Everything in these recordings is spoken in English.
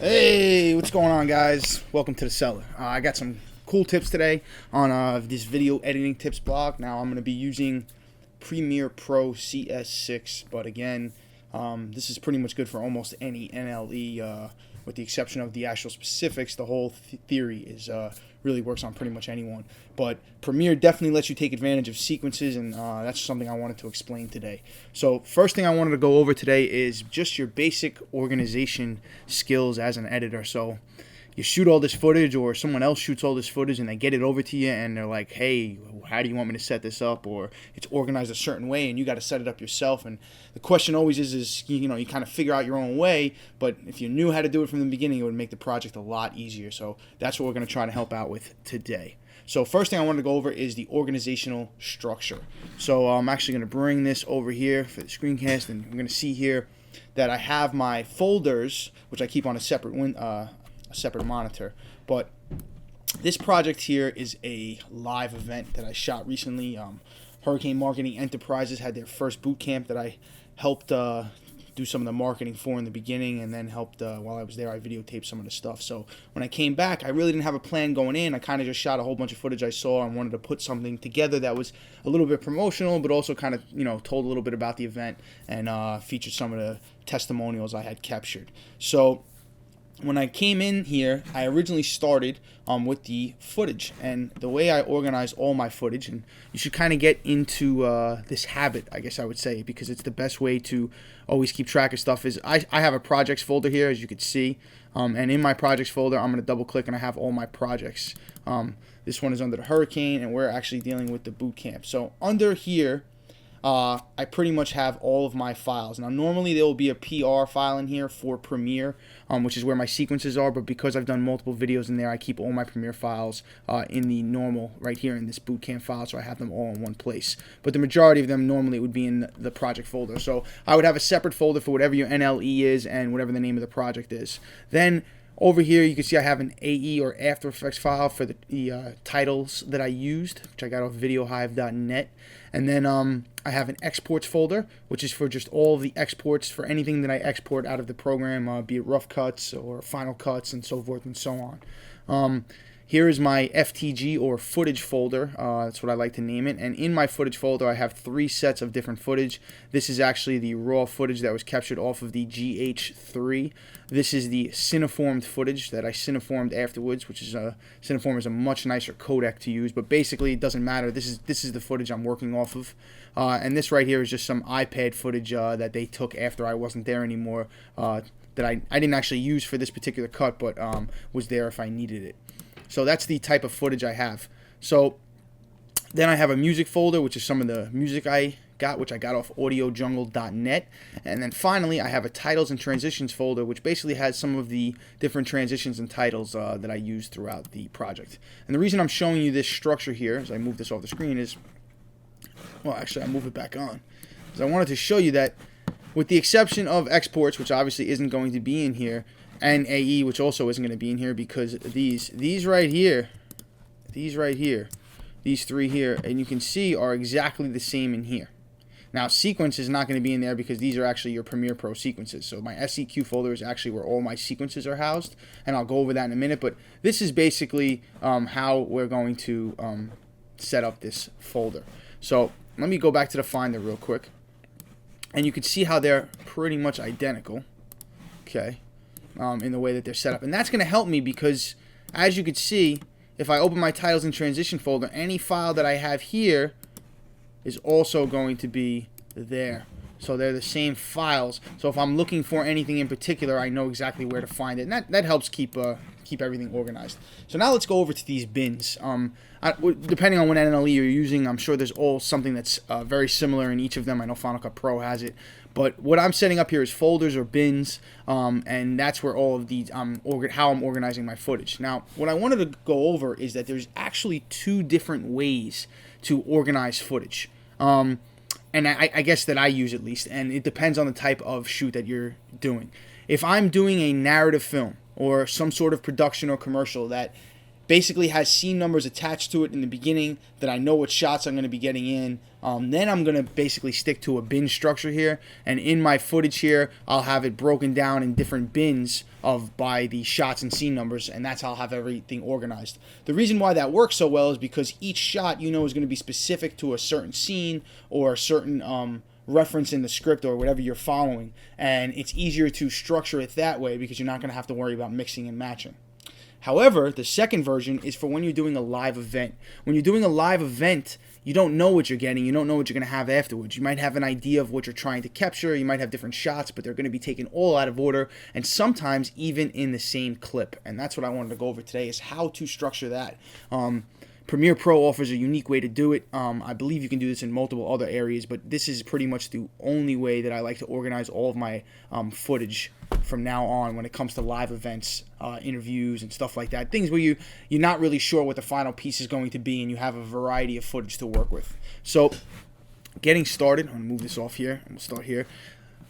Hey, what's going on, guys? Welcome to the Cellar. I got some cool tips today on this video editing tips blog. Now, I'm going to be using Premiere Pro CS6, but again, this is pretty much good for almost any NLE, with the exception of the actual specifics. The whole theory is really works on pretty much anyone. But Premiere definitely lets you take advantage of sequences, and that's something I wanted to explain today. So first thing I wanted to go over today is just your basic organization skills as an editor. So you shoot all this footage, or someone else shoots all this footage, and they get it over to you, and they're like, hey, how do you want me to set this up? Or it's organized a certain way, and you got to set it up yourself. And the question always is you kind of figure out your own way, but if you knew how to do it from the beginning, it would make the project a lot easier. So that's what we're going to try to help out with today. So first thing I wanted to go over is the organizational structure. So I'm actually going to bring this over here for the screencast, and we're going to see here that I have my folders, which I keep on a separate monitor. But this project here is a live event that I shot recently. Hurricane Marketing Enterprises had their first boot camp that I helped do some of the marketing for in the beginning, and then helped while I was there. I videotaped some of the stuff. So when I came back, I really didn't have a plan going in. I kind of just shot a whole bunch of footage I saw and wanted to put something together that was a little bit promotional, but also kind of told a little bit about the event and featured some of the testimonials I had captured. So when I came in here, I originally started with the footage, and the way I organize all my footage, and you should kind of get into this habit, I guess I would say, because it's the best way to always keep track of stuff, is I have a projects folder here, as you can see, and in my projects folder, I'm going to double click and I have all my projects. This one is under the hurricane, and we're actually dealing with the boot camp. So under here, I pretty much have all of my files. Now, normally there will be a PR file in here for Premiere, which is where my sequences are, but because I've done multiple videos in there, I keep all my Premiere files in the normal, right here in this bootcamp file, so I have them all in one place. But the majority of them normally would be in the project folder. So I would have a separate folder for whatever your NLE is and whatever the name of the project is. Then over here, you can see I have an AE or After Effects file for the titles that I used, which I got off videohive.net. And then I have an exports folder, which is for just all of the exports for anything that I export out of the program, be it rough cuts or final cuts and so forth and so on. Here is my FTG or footage folder. That's what I like to name it. And in my footage folder, I have 3 sets of different footage. This is actually the raw footage that was captured off of the GH3. This is the cineformed footage that I cineformed afterwards, which is cineform is a much nicer codec to use, but basically it doesn't matter. This is the footage I'm working off of. And this right here is just some iPad footage that they took after I wasn't there anymore, that I didn't actually use for this particular cut, but was there if I needed it. So that's the type of footage I have. So then I have a music folder, which is some of the music I got, which I got off audiojungle.net. And then finally, I have a titles and transitions folder, which basically has some of the different transitions and titles that I used throughout the project. And the reason I'm showing you this structure here, as I move this off the screen, is, well, actually, I'll move it back on, because I wanted to show you that with the exception of exports, which obviously isn't going to be in here, and AE, which also isn't going to be in here, because these right here, these 3 here, and you can see are exactly the same in here. Now, sequence is not going to be in there because these are actually your Premiere Pro sequences. So my SEQ folder is actually where all my sequences are housed, and I'll go over that in a minute. But this is basically how we're going to set up this folder. So let me go back to the Finder real quick, and you can see how they're pretty much identical. Okay. In the way that they're set up. And that's going to help me because, as you can see, if I open my titles and transition folder, any file that I have here is also going to be there. So they're the same files. So if I'm looking for anything in particular, I know exactly where to find it. And that helps keep everything organized. So now let's go over to these bins. Depending on what NLE you're using, I'm sure there's all something that's very similar in each of them. I know Final Cut Pro has it. But what I'm setting up here is folders or bins, and that's where all of these, how I'm organizing my footage. Now, what I wanted to go over is that there's actually 2 different ways to organize footage. And I guess that I use at least, and it depends on the type of shoot that you're doing. If I'm doing a narrative film or some sort of production or commercial that basically has scene numbers attached to it in the beginning that I know what shots I'm going to be getting in. Then I'm going to basically stick to a bin structure here, and in my footage here I'll have it broken down in different bins by the shots and scene numbers, and that's how I'll have everything organized. The reason why that works so well is because each shot is going to be specific to a certain scene or a certain reference in the script or whatever you're following, and it's easier to structure it that way because you're not going to have to worry about mixing and matching. However, the second version is for when you're doing a live event. When you're doing a live event, you don't know what you're getting. You don't know what you're going to have afterwards. You might have an idea of what you're trying to capture. You might have different shots, but they're going to be taken all out of order, and sometimes even in the same clip. And that's what I wanted to go over today, is how to structure that. Premiere Pro offers a unique way to do it. I believe you can do this in multiple other areas, but this is pretty much the only way that I like to organize all of my footage from now on when it comes to live events, interviews, and stuff like that. Things where you're not really sure what the final piece is going to be, and you have a variety of footage to work with. So, getting started, I'm going to move this off here, and we'll start here.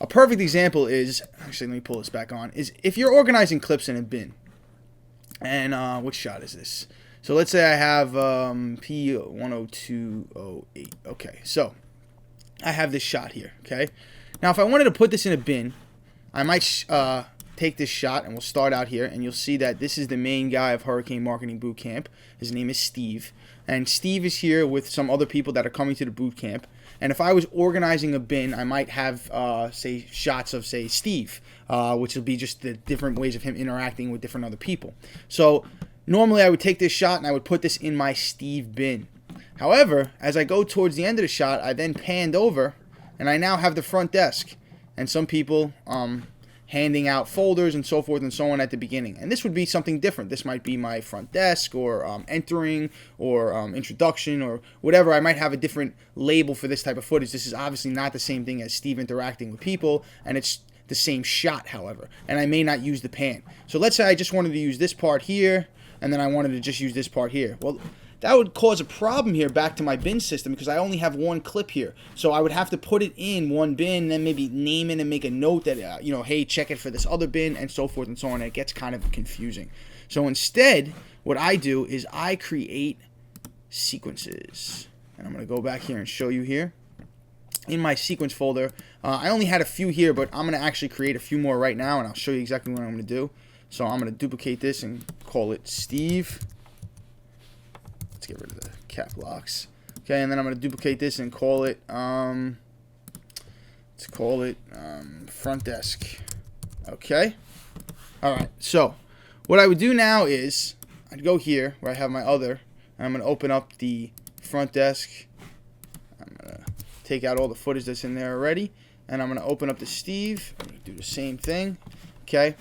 A perfect example is, actually let me pull this back on, is if you're organizing clips in a bin. And which shot is this? So let's say I have P10208. Okay, so I have this shot here, okay? Now if I wanted to put this in a bin, I might take this shot, and we'll start out here, and you'll see that this is the main guy of Hurricane Marketing Boot Camp. His name is Steve, and Steve is here with some other people that are coming to the boot camp. And if I was organizing a bin, I might have, say, shots of, say, Steve, which will be just the different ways of him interacting with different other people. So normally I would take this shot and I would put this in my Steve bin. However, as I go towards the end of the shot, I then panned over, and I now have the front desk and some people handing out folders and so forth and so on at the beginning. And this would be something different. This might be my front desk, or entering, or introduction, or whatever. I might have a different label for this type of footage. This is obviously not the same thing as Steve interacting with people, and it's the same shot, however. And I may not use the pan. So let's say I just wanted to use this part here, and then I wanted to just use this part here. Well, that would cause a problem here back to my bin system, because I only have one clip here. So I would have to put it in one bin, then maybe name it and make a note that, hey, check it for this other bin, and so forth and so on. It gets kind of confusing. So instead, what I do is I create sequences. And I'm going to go back here and show you here. In my sequence folder, I only had a few here, but I'm going to actually create a few more right now, and I'll show you exactly what I'm going to do. So I'm going to duplicate this and call it Steve. Let's get rid of the cap locks. Okay, and then I'm going to duplicate this and call it, front desk. Okay. All right. So what I would do now is I'd go here where I have my other, and I'm going to open up the front desk. I'm going to take out all the footage that's in there already, and I'm going to open up the Steve. I'm going to do the same thing. Okay.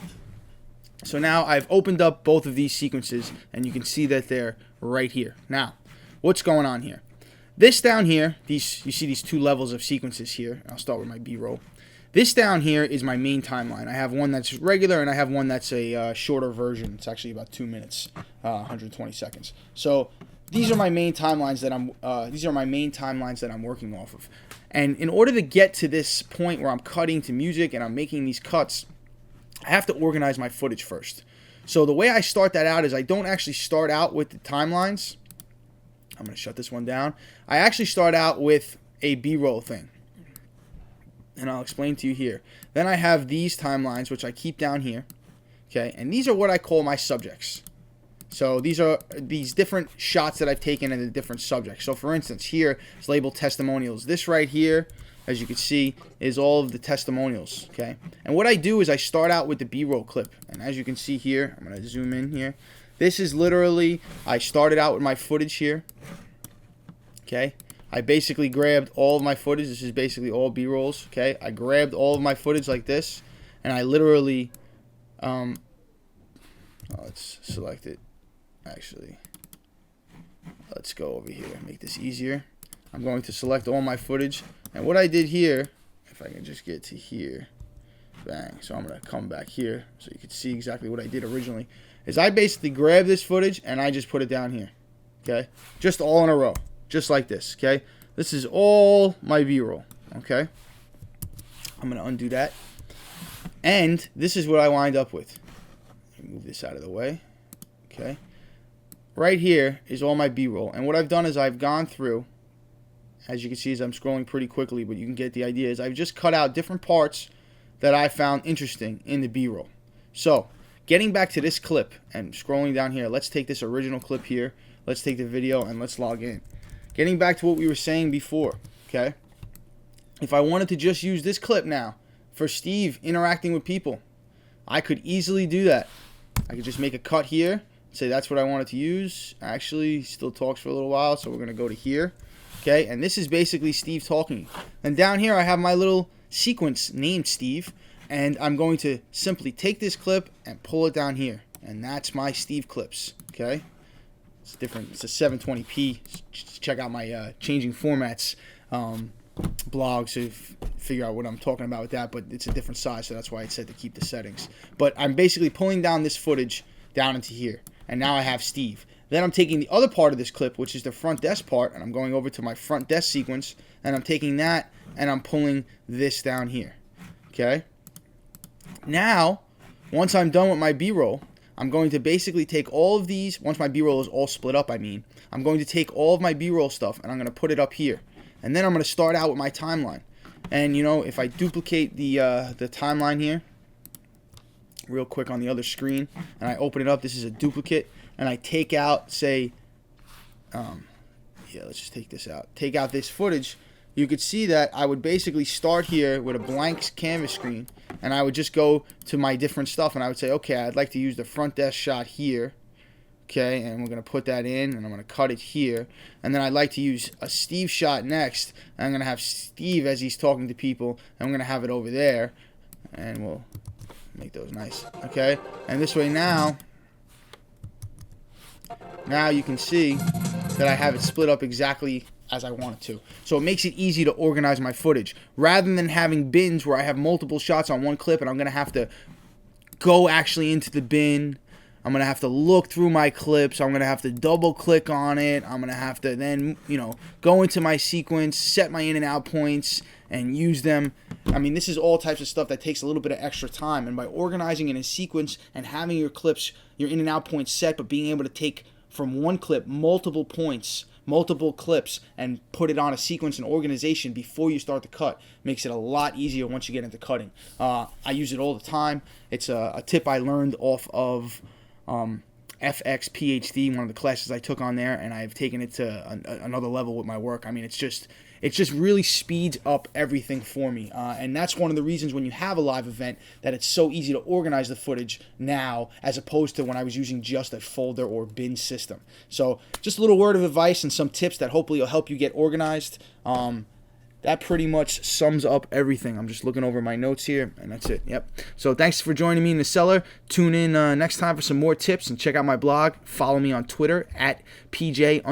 So now I've opened up both of these sequences, and you can see that they're right here. Now, what's going on here? This down here, you see these two levels of sequences here. I'll start with my B-roll. This down here is my main timeline. I have one that's regular, and I have one that's a shorter version. It's actually about 2 minutes, 120 seconds. So these are my main timelines that I'm working off of. And in order to get to this point where I'm cutting to music and I'm making these cuts, I have to organize my footage first. So the way I start that out is I don't actually start out with the timelines. I'm going to shut this one down. I actually start out with a B-roll thing. And I'll explain to you here. Then I have these timelines, which I keep down here. Okay, and these are what I call my subjects. So these are these different shots that I've taken in the different subjects. So for instance, here it's labeled testimonials. This right here, as you can see, is all of the testimonials, okay? And what I do is I start out with the B-roll clip. And as you can see here, I'm going to zoom in here. This is literally, I started out with my footage here, okay? I basically grabbed all of my footage. This is basically all B-rolls, okay? I grabbed all of my footage like this, and I literally, let's select it, actually. Let's go over here and make this easier. I'm going to select all my footage. And what I did here, if I can just get to here, bang. So I'm going to come back here so you can see exactly what I did originally. Is I basically grabbed this footage and I just put it down here. Okay? Just all in a row. Just like this. Okay? This is all my B-roll. Okay? I'm going to undo that. And this is what I wind up with. Move this out of the way. Okay? right here is all my B-roll. And what I've done is I've gone through, as you can see as I'm scrolling pretty quickly, but you can get the idea, is I've just cut out different parts that I found interesting in the B-roll. So, getting back to this clip and scrolling down here, let's take this original clip here. Let's take the video and let's log in. Getting back to what we were saying before, okay? If I wanted to just use this clip now for Steve interacting with people, I could easily do that. I could just make a cut here, say that's what I wanted to use. Actually, he still talks for a little while, so we're going to go to here. Okay, and this is basically Steve talking. And down here I have my little sequence named Steve, and I'm going to simply take this clip and pull it down here. And that's my Steve clips, okay? It's different. It's a 720p. Just check out my changing formats blog to figure out what I'm talking about with that, but it's a different size, so that's why I said to keep the settings. But I'm basically pulling down this footage down into here, and now I have Steve. Then I'm taking the other part of this clip, which is the front desk part, and I'm going over to my front desk sequence, and I'm taking that and I'm pulling this down here. Okay? Now, once I'm done with my B-roll, I'm going to basically take all of these, once my B-roll is all split up, I'm going to take all of my B-roll stuff and I'm going to put it up here. And then I'm going to start out with my timeline. And, you know, if I duplicate the timeline here, real quick on the other screen, and I open it up, this is a duplicate, and I take out, say, let's just take this out. Take out this footage. You could see that I would basically start here with a blank canvas screen, and I would just go to my different stuff, and I would say, okay, I'd like to use the front desk shot here. Okay, and we're going to put that in, and I'm going to cut it here. And then I'd like to use a Steve shot next. And I'm going to have Steve as he's talking to people, and I'm going to have it over there. And we'll make those nice. Okay, and this way now you can see that I have it split up exactly as I want it to. So it makes it easy to organize my footage. Rather than having bins where I have multiple shots on one clip, and I'm going to have to go actually into the bin. I'm going to have to look through my clips. I'm going to have to double click on it. I'm going to have to then, go into my sequence, set my in and out points, and use them. I mean, this is all types of stuff that takes a little bit of extra time. And by organizing in a sequence and having your clips, your in and out points set, but being able to take from one clip multiple points, multiple clips, and put it on a sequence and organization before you start the cut makes it a lot easier once you get into cutting. I use it all the time. It's a tip I learned off of FX PhD, one of the classes I took on there, and I've taken it to another level with my work. I mean, it's just really speeds up everything for me, and that's one of the reasons when you have a live event that it's so easy to organize the footage now as opposed to when I was using just a folder or bin system. So just a little word of advice and some tips that hopefully will help you get organized. That pretty much sums up everything. I'm just looking over my notes here, and that's it. Yep. So thanks for joining me in the cellar. Tune in next time for some more tips, and check out my blog. Follow me on Twitter at PJ_NORMZ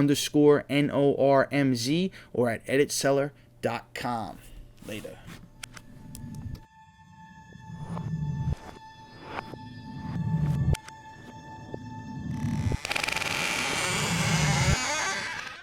or at editcellar.com. Later.